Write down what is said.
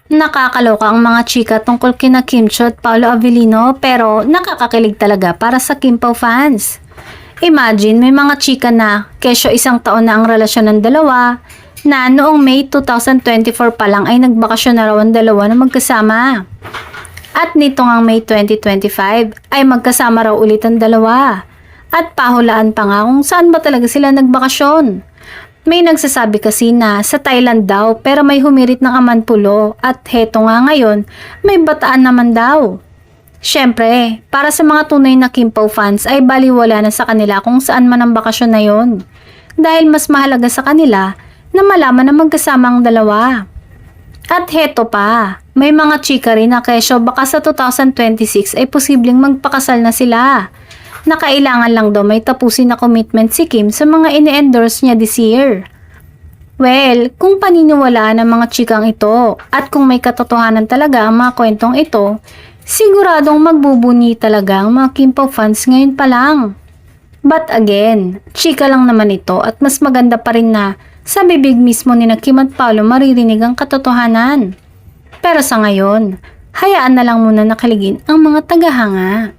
Nakakaloka ang mga chika tungkol kina Kim Chiu at Paolo Avellino pero nakakakilig talaga para sa Kim Pao fans. Imagine may mga chika na kesyo isang taon na ang relasyon ng dalawa na noong May 2024 pa lang ay nagbakasyon na raw ang dalawa na magkasama. At nito ngang May 2025 ay magkasama raw ulit ang dalawa. At pahulaan pa nga kung saan ba talaga sila nagbakasyon. May nagsasabi kasi na sa Thailand daw pero may humirit ng Amanpulo at heto nga ngayon may Bataan naman daw. Siyempre, para sa mga tunay na Kim Pao fans ay baliwala na sa kanila kung saan man ang bakasyon na yon. Dahil mas mahalaga sa kanila na malaman na magkasama ang dalawa. At heto pa, may mga chika rin na kesyo baka sa 2026 ay posibleng magpakasal na sila. Na kailangan lang daw may tapusin na commitment si Kim sa mga ini-endorse niya this year. Well, kung paniniwalaan ng mga chikang ito at kung may katotohanan talaga ang mga kwentong ito, siguradong magbubuni talaga ang mga Kim Pao fans ngayon pa lang. But again, chika lang naman ito at mas maganda pa rin na sa bibig mismo ni Kim at Paolo maririnig ang katotohanan. Pero sa ngayon, hayaan na lang muna nakaligin ang mga tagahanga.